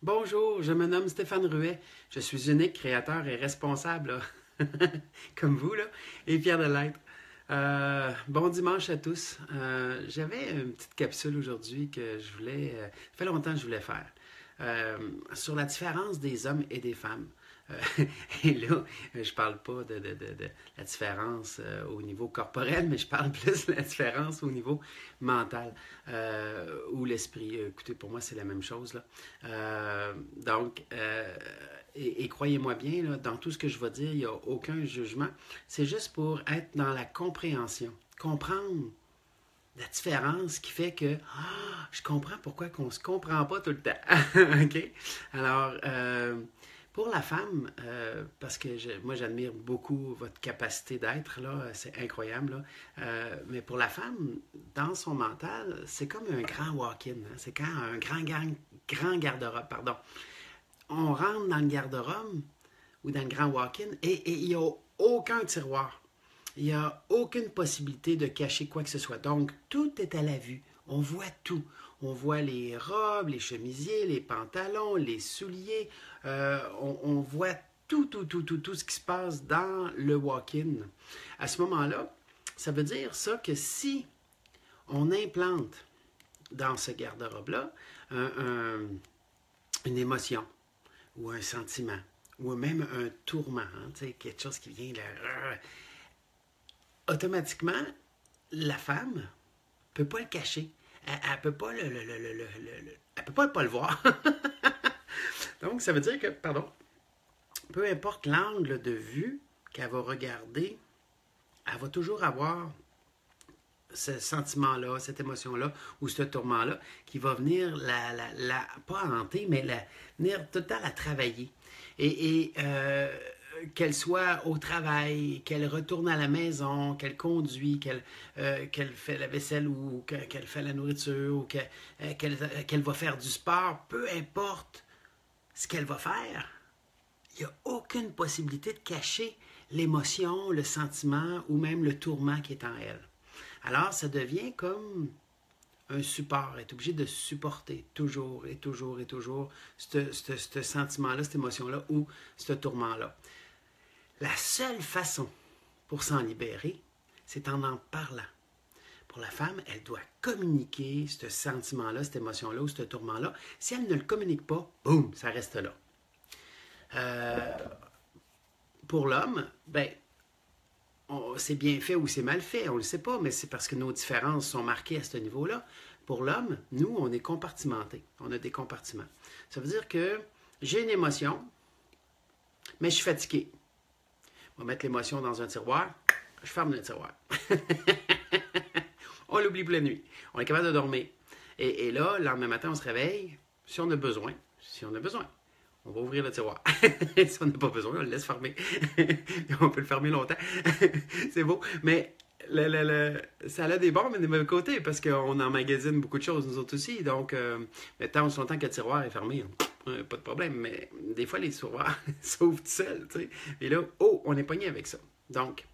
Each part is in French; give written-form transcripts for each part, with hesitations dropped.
Bonjour, je me nomme Stéphane Ruet. Je suis unique, créateur et responsable, là. Comme vous, là, et fier de l'être. Bon dimanche à tous. J'avais une petite capsule aujourd'hui que je voulais. Ça fait longtemps que je voulais faire. Sur la différence des hommes et des femmes. Et là, je parle pas de la différence au niveau corporel, mais je parle plus de la différence au niveau mental ou l'esprit. Écoutez, pour moi, c'est la même chose, là. Donc, et croyez-moi bien, là, dans tout ce que je vais dire, il n'y a aucun jugement. C'est juste pour être dans la compréhension. Comprendre la différence qui fait que je comprends pourquoi qu'on ne se comprend pas tout le temps. OK? Alors, pour la femme, parce que moi j'admire beaucoup votre capacité d'être, là, c'est incroyable, là. Mais pour la femme, dans son mental, c'est comme un grand walk-in, hein. C'est quand un grand garde-robe, pardon. On rentre dans le garde-robe ou dans le grand walk-in et il n'y a aucun tiroir. Il n'y a aucune possibilité de cacher quoi que ce soit. Donc, tout est à la vue. On voit tout. On voit les robes, les chemisiers, les pantalons, les souliers. On voit tout ce qui se passe dans le walk-in. À ce moment-là, ça veut dire ça que si on implante dans ce garde-robe-là une émotion ou un sentiment ou même un tourment, hein, quelque chose qui vient là, automatiquement, la femme ne peut pas le cacher. Elle ne peut pas elle peut pas le voir. Donc, ça veut dire que, pardon, peu importe l'angle de vue qu'elle va regarder, elle va toujours avoir ce sentiment-là, cette émotion-là, ou ce tourment-là, qui va venir pas hanter, mais venir tout le temps la travailler. Et qu'elle soit au travail, qu'elle retourne à la maison, qu'elle conduit, qu'elle fait la vaisselle ou qu'elle fait la nourriture, ou qu'elle va faire du sport, peu importe ce qu'elle va faire, il n'y a aucune possibilité de cacher l'émotion, le sentiment ou même le tourment qui est en elle. Alors, ça devient comme un support, être obligé de supporter toujours et toujours et toujours ce sentiment-là, cette émotion-là ou ce tourment-là. La seule façon pour s'en libérer, c'est en parlant. Pour la femme, elle doit communiquer ce sentiment-là, cette émotion-là ou ce tourment-là. Si elle ne le communique pas, boum, ça reste là. Pour l'homme, ben, c'est bien fait ou c'est mal fait, on ne le sait pas, mais c'est parce que nos différences sont marquées à ce niveau-là. Pour l'homme, nous, on est compartimentés. On a des compartiments. Ça veut dire que j'ai une émotion, mais je suis fatigué. On va mettre l'émotion dans un tiroir, je ferme le tiroir. On l'oublie pour la nuit. On est capable de dormir. Et là, le lendemain matin, on se réveille, si on a besoin. On va ouvrir le tiroir. Si on n'a pas besoin, on le laisse fermer. On peut le fermer longtemps. C'est beau. Mais ça a des bons, mais des mauvais côtés, parce qu'on emmagasine beaucoup de choses, nous autres aussi. Donc, tant aussi longtemps que le tiroir est fermé, pas de problème. Mais des fois, les tiroirs s'ouvrent tout seuls. Et là, on est pogné avec ça. Donc,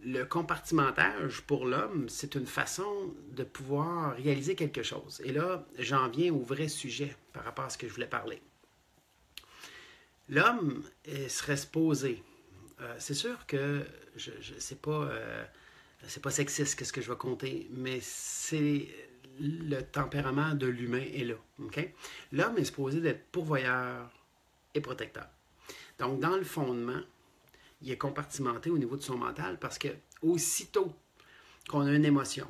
le compartimentage pour l'homme, c'est une façon de pouvoir réaliser quelque chose. Et là, j'en viens au vrai sujet par rapport à ce que je voulais parler. L'homme serait supposé. C'est sûr que c'est pas sexiste ce que je vais compter, mais c'est le tempérament de l'humain est là. Okay? L'homme est supposé d'être pourvoyeur et protecteur. Donc, dans le fondement, il est compartimenté au niveau de son mental parce que aussitôt qu'on a une émotion,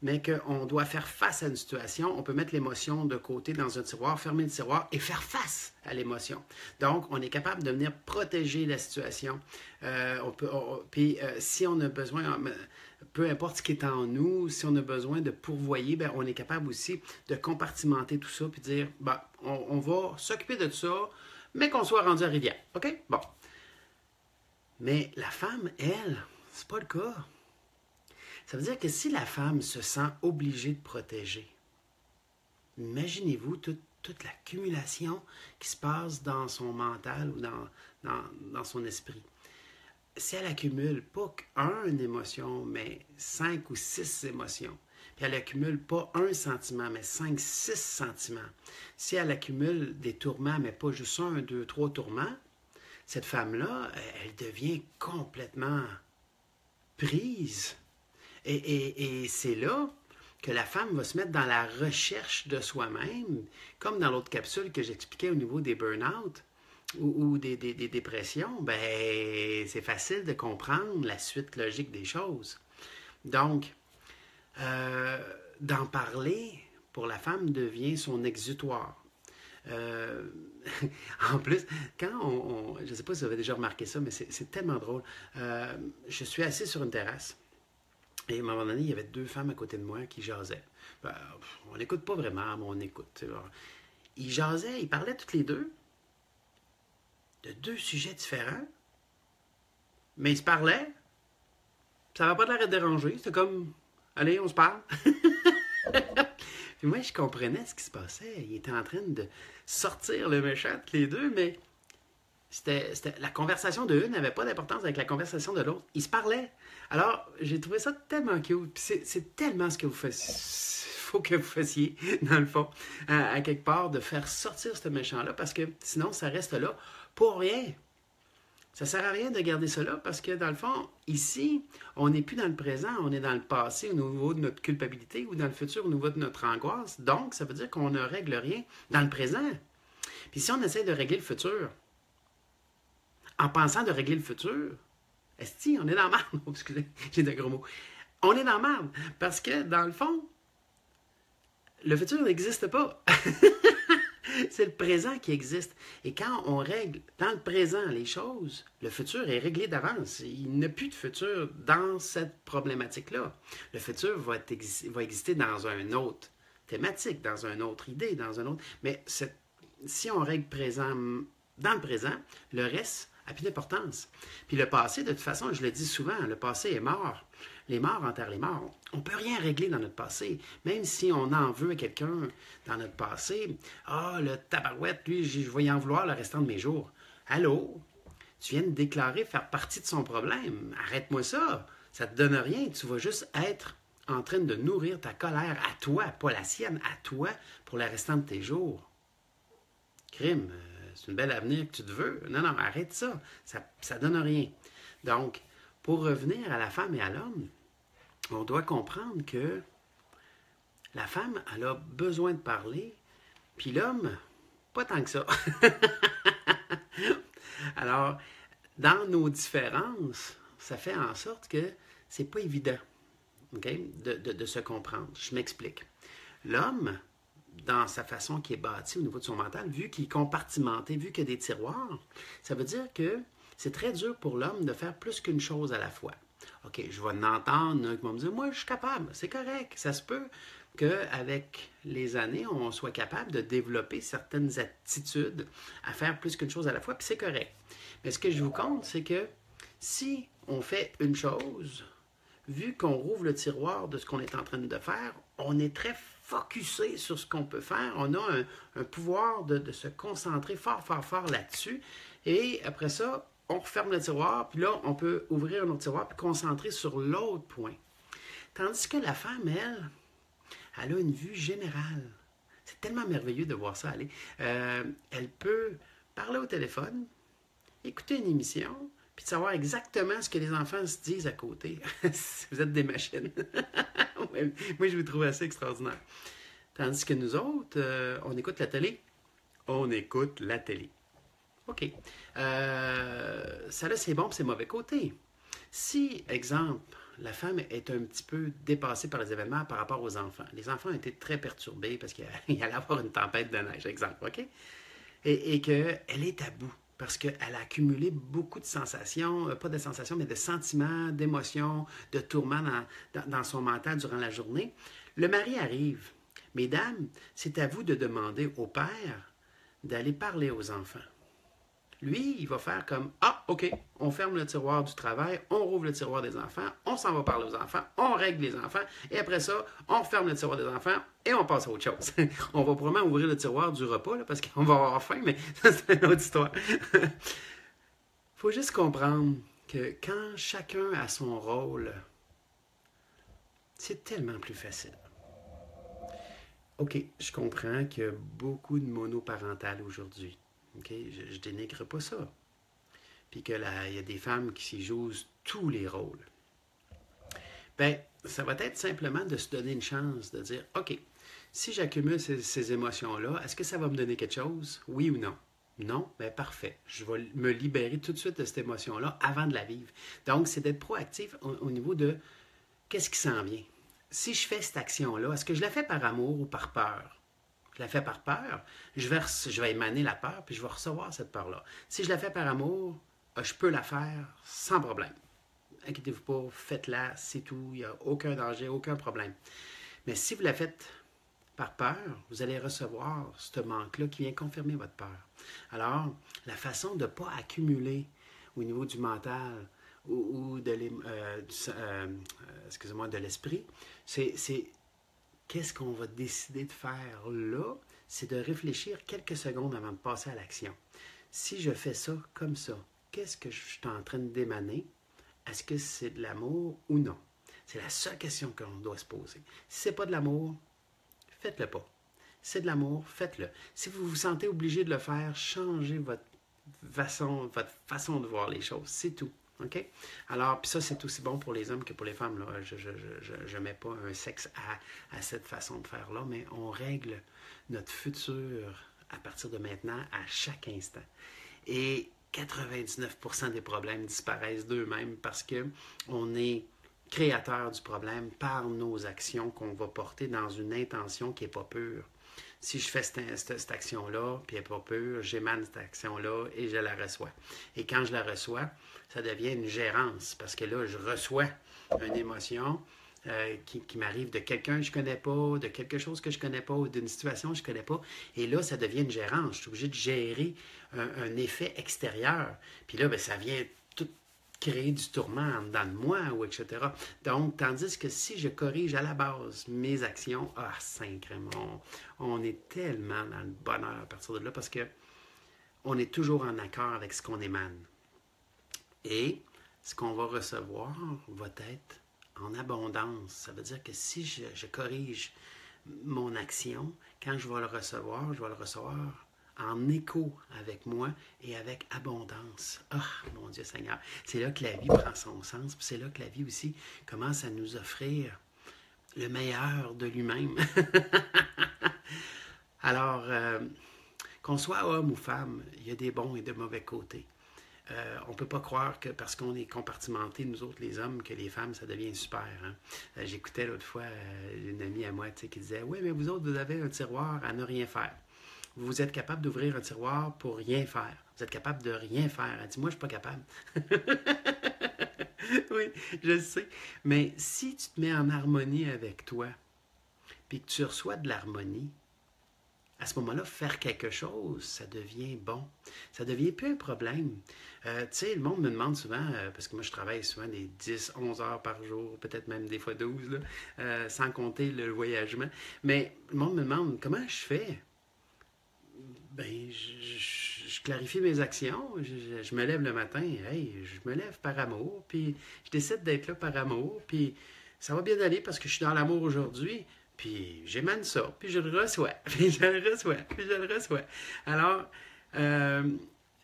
mais qu'on doit faire face à une situation, on peut mettre l'émotion de côté dans un tiroir, fermer le tiroir et faire face à l'émotion. Donc, on est capable de venir protéger la situation. Puis, si on a besoin, peu importe ce qui est en nous, si on a besoin de pourvoyer, ben, on est capable aussi de compartimenter tout ça puis dire, ben, on va s'occuper de tout ça, mais qu'on soit rendu à Rivière. OK? Bon. Mais la femme, elle, c'est pas le cas. Ça veut dire que si la femme se sent obligée de protéger, imaginez-vous toute l'accumulation qui se passe dans son mental ou dans son esprit. Si elle accumule pas qu'une émotion, mais 5 ou 6 émotions, puis elle accumule pas un sentiment, mais 5, 6 sentiments. Si elle accumule des tourments, mais pas juste un, deux, trois tourments, cette femme-là, elle devient complètement prise. Et c'est là que la femme va se mettre dans la recherche de soi-même, comme dans l'autre capsule que j'expliquais au niveau des burn-out ou des dépressions, ben c'est facile de comprendre la suite logique des choses. Donc, d'en parler, pour la femme, devient son exutoire. Euh, en plus, je ne sais pas si vous avez déjà remarqué ça, mais c'est tellement drôle. Je suis assis sur une terrasse et à un moment donné, il y avait deux femmes à côté de moi qui jasaient. Ben, on n'écoute pas vraiment, mais on écoute. Ils jasaient, ils parlaient toutes les deux de deux sujets différents, mais ils se parlaient. Ça n'avait pas l'air de déranger. C'était comme, allez, on se parle. Puis moi, je comprenais ce qui se passait. Il était en train de sortir le méchant entre les deux, mais la conversation de une n'avait pas d'importance avec la conversation de l'autre. Ils se parlaient. Alors, j'ai trouvé ça tellement cute. Puis c'est tellement ce que vous faut que vous fassiez, dans le fond, à quelque part, de faire sortir ce méchant-là, parce que sinon, ça reste là pour rien. Ça ne sert à rien de garder ça là parce que, dans le fond, ici, on n'est plus dans le présent, on est dans le passé au niveau de notre culpabilité ou dans le futur au niveau de notre angoisse. Donc, ça veut dire qu'on ne règle rien dans le présent. Puis si on essaie de régler le futur, en pensant de régler le futur, esti, on est dans la merde. Oh, excusez, j'ai de gros mots. On est dans la merde parce que, dans le fond, le futur n'existe pas. C'est le présent qui existe. Et quand on règle dans le présent les choses, le futur est réglé d'avance. Il n'y a plus de futur dans cette problématique-là. Le futur va exister dans une autre thématique, dans une autre idée, dans un autre... Mais si on règle dans le présent, le reste n'a plus d'importance. Puis le passé, de toute façon, je le dis souvent, le passé est mort. Les morts enterrent les morts. On ne peut rien régler dans notre passé. Même si on en veut à quelqu'un dans notre passé, le tabarouette, lui, je vais y en vouloir le restant de mes jours. Allô? Tu viens de déclarer faire partie de son problème. Arrête-moi ça. Ça ne te donne rien. Tu vas juste être en train de nourrir ta colère à toi, pas la sienne, à toi, pour le restant de tes jours. Crime, c'est une belle avenir que tu te veux. Non, arrête ça. Ça ne donne rien. Donc, pour revenir à la femme et à l'homme, on doit comprendre que la femme, elle a besoin de parler, puis l'homme, pas tant que ça. Alors, dans nos différences, ça fait en sorte que c'est pas évident, okay, de se comprendre. Je m'explique. L'homme, dans sa façon qui est bâtie au niveau de son mental, vu qu'il est compartimenté, vu qu'il y a des tiroirs, ça veut dire que c'est très dur pour l'homme de faire plus qu'une chose à la fois. OK, je vais l'entendre, qui va me dire, moi, je suis capable, c'est correct. Ça se peut qu'avec les années, on soit capable de développer certaines attitudes à faire plus qu'une chose à la fois, puis c'est correct. Mais ce que je vous compte, c'est que si on fait une chose, vu qu'on rouvre le tiroir de ce qu'on est en train de faire, on est très focusé sur ce qu'on peut faire. On a un pouvoir de se concentrer fort, fort, fort là-dessus. Et après ça, on referme le tiroir, puis là, on peut ouvrir un autre tiroir puis concentrer sur l'autre point. Tandis que la femme, elle a une vue générale. C'est tellement merveilleux de voir ça aller. Elle peut parler au téléphone, écouter une émission, puis de savoir exactement ce que les enfants se disent à côté. Vous êtes des machines. Moi, je vous trouve assez extraordinaire. Tandis que nous autres, on écoute la télé. On écoute la télé. OK. Ça là, c'est bon et c'est mauvais côté. Si, exemple, la femme est un petit peu dépassée par les événements par rapport aux enfants. Les enfants ont été très perturbés parce qu'il allait avoir une tempête de neige, exemple, OK? Et qu'elle est à bout parce qu'elle a accumulé beaucoup de sensations, pas de sensations, mais de sentiments, d'émotions, de tourments dans son mental durant la journée. Le mari arrive. Mesdames, c'est à vous de demander au père d'aller parler aux enfants. Lui, il va faire comme « Ah, OK, on ferme le tiroir du travail, on rouvre le tiroir des enfants, on s'en va parler aux enfants, on règle les enfants, et après ça, on referme le tiroir des enfants et on passe à autre chose. » On va probablement ouvrir le tiroir du repas, là, parce qu'on va avoir faim, mais ça, c'est une autre histoire. Il faut juste comprendre que quand chacun a son rôle, c'est tellement plus facile. OK, je comprends qu'il y a beaucoup de monoparentales aujourd'hui. OK, je dénigre pas ça. Puis il y a des femmes qui s'y jouent tous les rôles. Ben, ça va être simplement de se donner une chance, de dire, OK, si j'accumule ces émotions-là, est-ce que ça va me donner quelque chose? Oui ou non? Non? Ben parfait. Je vais me libérer tout de suite de cette émotion-là avant de la vivre. Donc, c'est d'être proactif au niveau de qu'est-ce qui s'en vient. Si je fais cette action-là, est-ce que je la fais par amour ou par peur? Je la fais par peur, je vais émaner la peur, puis je vais recevoir cette peur-là. Si je la fais par amour, je peux la faire sans problème. Inquiétez-vous pas, faites-la, c'est tout, il n'y a aucun danger, aucun problème. Mais si vous la faites par peur, vous allez recevoir ce manque-là qui vient confirmer votre peur. Alors, la façon de ne pas accumuler au niveau du mental ou de de l'esprit, c'est qu'est-ce qu'on va décider de faire là, c'est de réfléchir quelques secondes avant de passer à l'action. Si je fais ça comme ça, qu'est-ce que je suis en train d'émaner? Est-ce que c'est de l'amour ou non? C'est la seule question qu'on doit se poser. Si ce n'est pas de l'amour, faites-le pas. Si c'est de l'amour, faites-le. Si vous vous sentez obligé de le faire, changez votre façon de voir les choses. C'est tout. OK? Alors, puis ça, c'est aussi bon pour les hommes que pour les femmes. Là. Je mets pas un sexe à cette façon de faire-là, mais on règle notre futur à partir de maintenant, à chaque instant. Et 99% des problèmes disparaissent d'eux-mêmes parce qu'on est créateur du problème par nos actions qu'on va porter dans une intention qui n'est pas pure. Si je fais cette action-là, puis elle n'est pas pure, j'émane cette action-là et je la reçois. Et quand je la reçois, ça devient une gérance parce que là, je reçois une émotion qui m'arrive de quelqu'un que je ne connais pas, de quelque chose que je ne connais pas ou d'une situation que je ne connais pas. Et là, ça devient une gérance. Je suis obligé de gérer un effet extérieur. Puis là, ben, ça vient tout créer du tourment en dedans de moi, ou etc. Donc, tandis que si je corrige à la base mes actions, sacrément, on est tellement dans le bonheur à partir de là parce que on est toujours en accord avec ce qu'on émane. Et ce qu'on va recevoir va être en abondance. Ça veut dire que si je corrige mon action, quand je vais le recevoir en écho avec moi et avec abondance. Mon Dieu Seigneur, c'est là que la vie prend son sens, puis c'est là que la vie aussi commence à nous offrir le meilleur de lui-même. Alors, qu'on soit homme ou femme, il y a des bons et de mauvais côtés. On ne peut pas croire que parce qu'on est compartimentés, nous autres les hommes, que les femmes, ça devient super. Hein? J'écoutais l'autre fois une amie à moi qui disait « Oui, mais vous autres, vous avez un tiroir à ne rien faire. Vous êtes capable d'ouvrir un tiroir pour rien faire. Vous êtes capable de rien faire. » Elle dit « Moi, je ne suis pas capable. » Oui, je sais. Mais si tu te mets en harmonie avec toi, puis que tu reçois de l'harmonie, à ce moment-là, faire quelque chose, ça devient bon. Ça devient plus un problème. Tu sais, le monde me demande souvent, parce que moi je travaille souvent des 10, 11 heures par jour, peut-être même des fois 12, là, sans compter le voyagement. Mais le monde me demande, comment je fais? Ben, je clarifie mes actions, je me lève le matin, hey, je me lève par amour, puis je décide d'être là par amour, puis ça va bien aller parce que je suis dans l'amour aujourd'hui. Puis j'émane ça, puis je le reçois, puis je le reçois, puis je le reçois. Alors,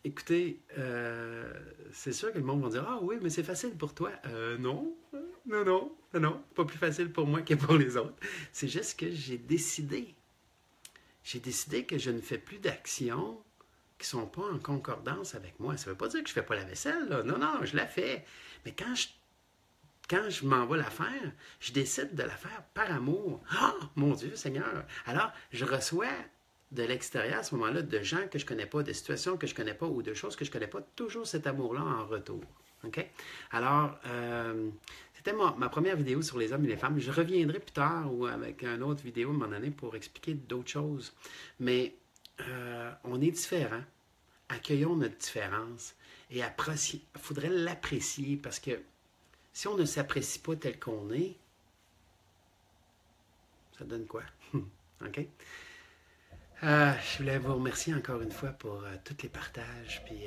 écoutez, c'est sûr que le monde va dire « Ah oui, mais c'est facile pour toi. » Non, non, pas plus facile pour moi que pour les autres. C'est juste que j'ai décidé que je ne fais plus d'actions qui ne sont pas en concordance avec moi. Ça ne veut pas dire que je ne fais pas la vaisselle, là. Non, je la fais. Mais quand je m'en vais la faire, je décide de la faire par amour. Mon Dieu Seigneur! Alors, je reçois de l'extérieur à ce moment-là de gens que je ne connais pas, de situations que je ne connais pas ou de choses que je ne connais pas, toujours cet amour-là en retour. OK? Alors, c'était ma première vidéo sur les hommes et les femmes. Je reviendrai plus tard ou avec une autre vidéo à un moment donné pour expliquer d'autres choses. Mais on est différents. Accueillons notre différence et il faudrait l'apprécier parce que si on ne s'apprécie pas tel qu'on est, ça donne quoi? OK? Je voulais vous remercier encore une fois pour tous les partages, puis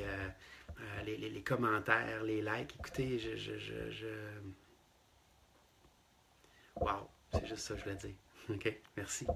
les commentaires, les likes. Écoutez, Wow! C'est juste ça que je voulais dire. OK? Merci.